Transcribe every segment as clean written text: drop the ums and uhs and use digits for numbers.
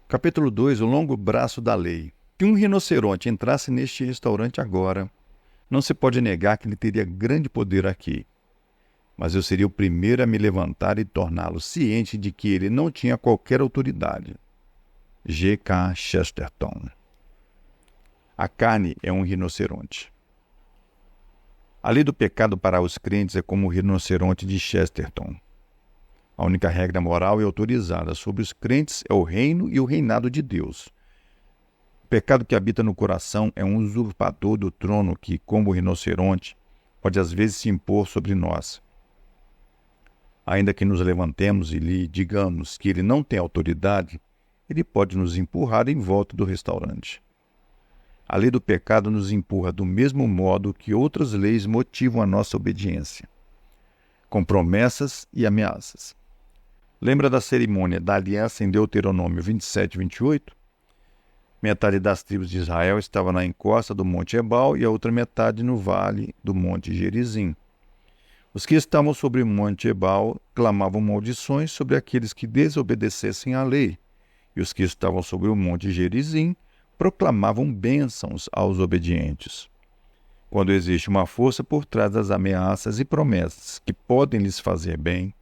Capítulo 2: O longo braço da lei. Se um rinoceronte entrasse neste restaurante agora, não se pode negar que ele teria grande poder aqui. Mas eu seria o primeiro a me levantar e torná-lo ciente de que ele não tinha qualquer autoridade. G. K. Chesterton. A carne é um rinoceronte. A lei do pecado para os crentes é como o rinoceronte de Chesterton. A única regra moral e autorizada sobre os crentes é o reino e o reinado de Deus. O pecado que habita no coração é um usurpador do trono que, como o rinoceronte, pode às vezes se impor sobre nós. Ainda que nos levantemos e lhe digamos que ele não tem autoridade, ele pode nos empurrar em volta do restaurante. A lei do pecado nos empurra do mesmo modo que outras leis motivam a nossa obediência, com promessas e ameaças. Lembra da cerimônia da aliança em Deuteronômio 27 e 28? Metade das tribos de Israel estava na encosta do Monte Ebal e a outra metade no vale do Monte Gerizim. Os que estavam sobre o Monte Ebal clamavam maldições sobre aqueles que desobedecessem à lei, e os que estavam sobre o Monte Gerizim proclamavam bênçãos aos obedientes. Quando existe uma força por trás das ameaças e promessas que podem lhes fazer bem,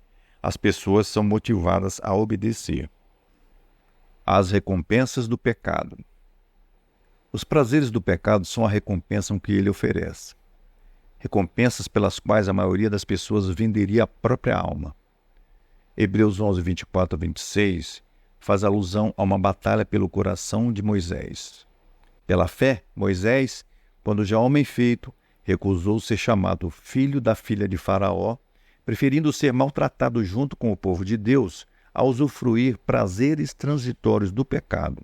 as pessoas são motivadas a obedecer. As recompensas do pecado. Os prazeres do pecado são a recompensa que ele oferece. Recompensas pelas quais a maioria das pessoas venderia a própria alma. Hebreus 11, 24 a 26 faz alusão a uma batalha pelo coração de Moisés. Pela fé, Moisés, quando já homem feito, recusou ser chamado filho da filha de Faraó, preferindo ser maltratado junto com o povo de Deus a usufruir prazeres transitórios do pecado,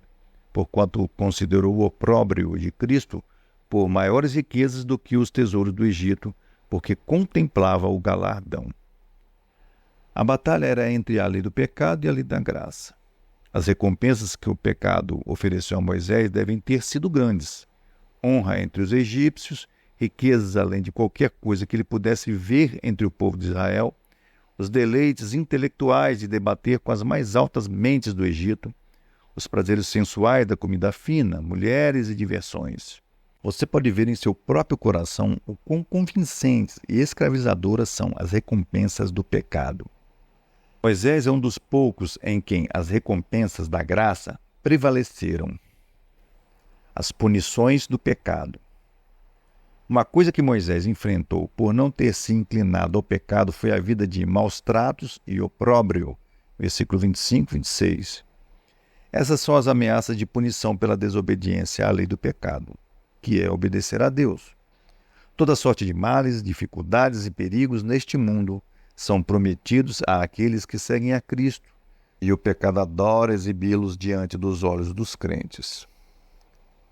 porquanto considerou o opróbrio de Cristo por maiores riquezas do que os tesouros do Egito, porque contemplava o galardão. A batalha era entre a lei do pecado e a lei da graça. As recompensas que o pecado ofereceu a Moisés devem ter sido grandes. Honra entre os egípcios, riquezas além de qualquer coisa que ele pudesse ver entre o povo de Israel, os deleites intelectuais de debater com as mais altas mentes do Egito, os prazeres sensuais da comida fina, mulheres e diversões. Você pode ver em seu próprio coração o quão convincentes e escravizadoras são as recompensas do pecado. Moisés é um dos poucos em quem as recompensas da graça prevaleceram. As punições do pecado. Uma coisa que Moisés enfrentou por não ter se inclinado ao pecado foi a vida de maus tratos e opróbrio, versículo 25 e 26. Essas são as ameaças de punição pela desobediência à lei do pecado, que é obedecer a Deus. Toda sorte de males, dificuldades e perigos neste mundo são prometidos àqueles que seguem a Cristo, e o pecado adora exibi-los diante dos olhos dos crentes.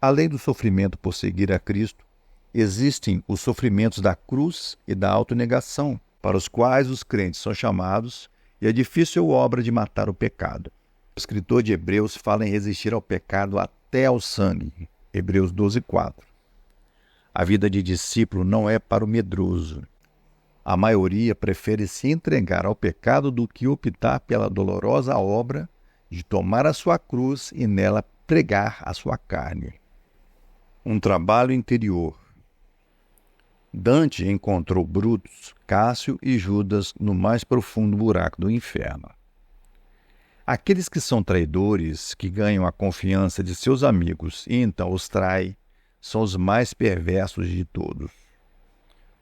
Além do sofrimento por seguir a Cristo, existem os sofrimentos da cruz e da autonegação, para os quais os crentes são chamados, e é difícil obra de matar o pecado. O escritor de Hebreus fala em resistir ao pecado até ao sangue, Hebreus 12, 4. A vida de discípulo não é para o medroso. A maioria prefere se entregar ao pecado do que optar pela dolorosa obra de tomar a sua cruz e nela pregar a sua carne. Um trabalho interior. Dante encontrou Brutus, Cássio e Judas no mais profundo buraco do inferno. Aqueles que são traidores, que ganham a confiança de seus amigos e então os traem, são os mais perversos de todos.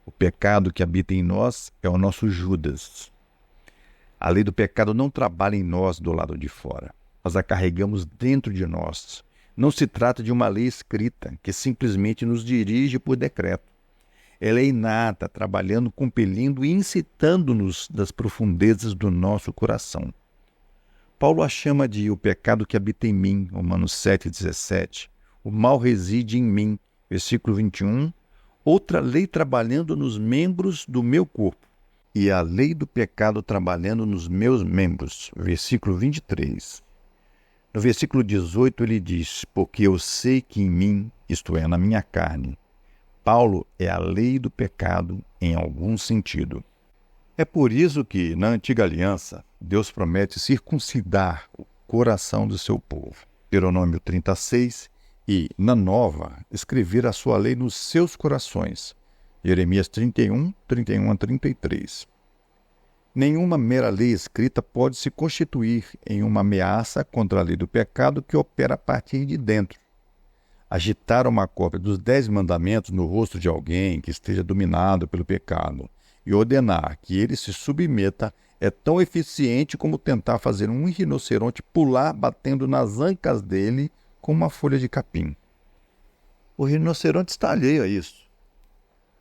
O pecado que habita em nós é o nosso Judas. A lei do pecado não trabalha em nós do lado de fora. Nós a carregamos dentro de nós. Não se trata de uma lei escrita que simplesmente nos dirige por decreto. Ela é inata, trabalhando, compelindo e incitando-nos das profundezas do nosso coração. Paulo a chama de o pecado que habita em mim, Romanos 7,17. O mal reside em mim, versículo 21. Outra lei trabalhando nos membros do meu corpo, e a lei do pecado trabalhando nos meus membros, versículo 23. No versículo 18 ele diz, porque eu sei que em mim, isto é, na minha carne, Paulo é a lei do pecado em algum sentido. É por isso que, na antiga aliança, Deus promete circuncidar o coração do seu povo. Deuteronômio 36, e, na nova, escrever a sua lei nos seus corações. Jeremias 31, 31 a 33. Nenhuma mera lei escrita pode se constituir em uma ameaça contra a lei do pecado que opera a partir de dentro. Agitar uma cópia dos 10 mandamentos no rosto de alguém que esteja dominado pelo pecado e ordenar que ele se submeta é tão eficiente como tentar fazer um rinoceronte pular batendo nas ancas dele com uma folha de capim. O rinoceronte está alheio a isso.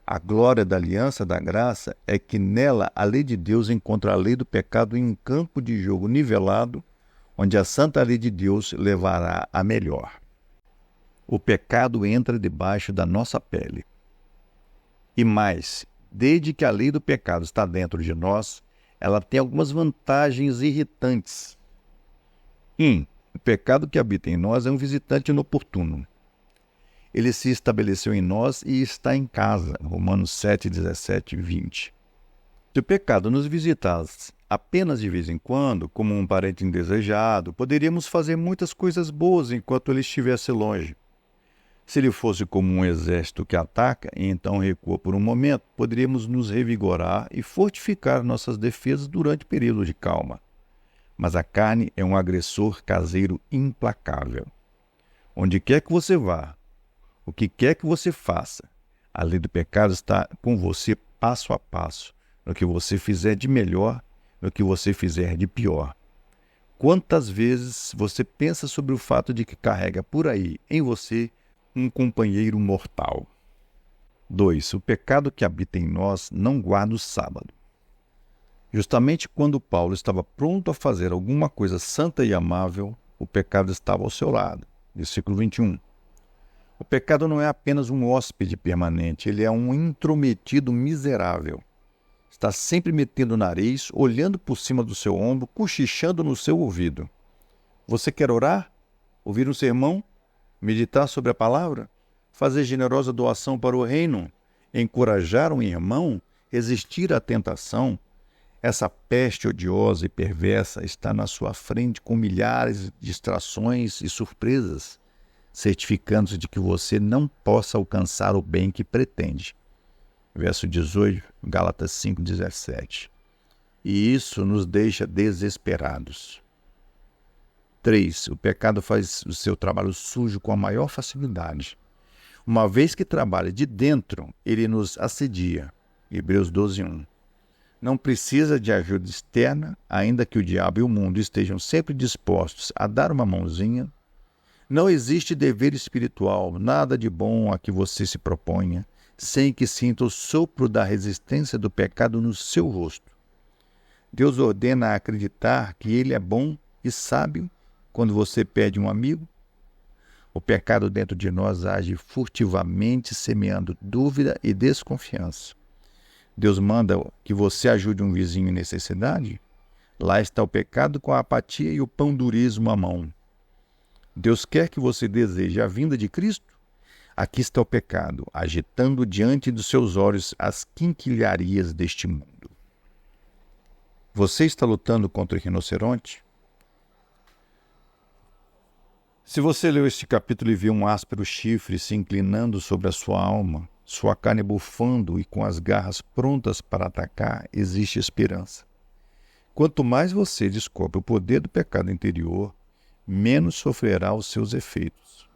A glória da aliança da graça é que nela a lei de Deus encontra a lei do pecado em um campo de jogo nivelado, onde a santa lei de Deus levará a melhor. O pecado entra debaixo da nossa pele. E mais, desde que a lei do pecado está dentro de nós, ela tem algumas vantagens irritantes. 1. O pecado que habita em nós é um visitante inoportuno. Ele se estabeleceu em nós e está em casa. Romanos 7, 17 e 20. Se o pecado nos visitasse apenas de vez em quando, como um parente indesejado, poderíamos fazer muitas coisas boas enquanto ele estivesse longe. Se ele fosse como um exército que ataca e então recua por um momento, poderíamos nos revigorar e fortificar nossas defesas durante períodos de calma. Mas a carne é um agressor caseiro implacável. Onde quer que você vá, o que quer que você faça, a lei do pecado está com você passo a passo, no que você fizer de melhor, no que você fizer de pior. Quantas vezes você pensa sobre o fato de que carrega por aí, em você, um companheiro mortal? 2. O pecado que habita em nós não guarda o sábado. Justamente quando Paulo estava pronto a fazer alguma coisa santa e amável, o pecado estava ao seu lado. Versículo 21. O pecado não é apenas um hóspede permanente, ele é um intrometido miserável. Está sempre metendo o nariz, olhando por cima do seu ombro, cochichando no seu ouvido. Você quer orar? Ouvir um sermão? Meditar sobre a palavra? Fazer generosa doação para o reino? Encorajar um irmão? Resistir à tentação? Essa peste odiosa e perversa está na sua frente com milhares de distrações e surpresas, certificando-se de que você não possa alcançar o bem que pretende. Verso 18, Gálatas 5:17. E isso nos deixa desesperados. 3. O pecado faz o seu trabalho sujo com a maior facilidade. Uma vez que trabalha de dentro, ele nos assedia. Hebreus 12:1. Não precisa de ajuda externa, ainda que o diabo e o mundo estejam sempre dispostos a dar uma mãozinha. Não existe dever espiritual, nada de bom a que você se proponha, sem que sinta o sopro da resistência do pecado no seu rosto. Deus ordena acreditar que ele é bom e sábio quando você perde um amigo. O pecado dentro de nós age furtivamente, semeando dúvida e desconfiança. Deus manda que você ajude um vizinho em necessidade? Lá está o pecado com a apatia e o pão-durismo à mão. Deus quer que você deseje a vinda de Cristo? Aqui está o pecado, agitando diante dos seus olhos as quinquilharias deste mundo. Você está lutando contra o rinoceronte? Se você leu este capítulo e viu um áspero chifre se inclinando sobre a sua alma, sua carne bufando e com as garras prontas para atacar, existe esperança. Quanto mais você descobre o poder do pecado interior, menos sofrerá os seus efeitos.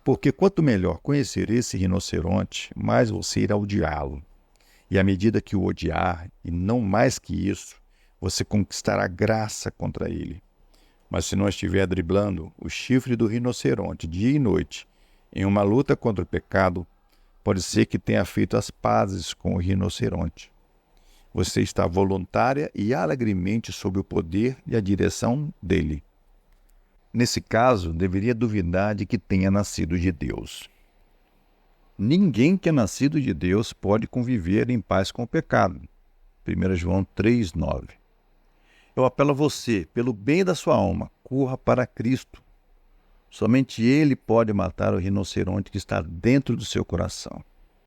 Porque quanto melhor conhecer esse rinoceronte, mais você irá odiá-lo. E à medida que o odiar, e não mais que isso, você conquistará graça contra ele. Mas se não estiver driblando o chifre do rinoceronte dia e noite em uma luta contra o pecado, pode ser que tenha feito as pazes com o rinoceronte. Você está voluntária e alegremente sob o poder e a direção dele. Nesse caso, deveria duvidar de que tenha nascido de Deus. Ninguém que é nascido de Deus pode conviver em paz com o pecado. 1 João 3:9. Eu apelo a você, pelo bem da sua alma, corra para Cristo. Somente Ele pode matar o rinoceronte que está dentro do seu coração.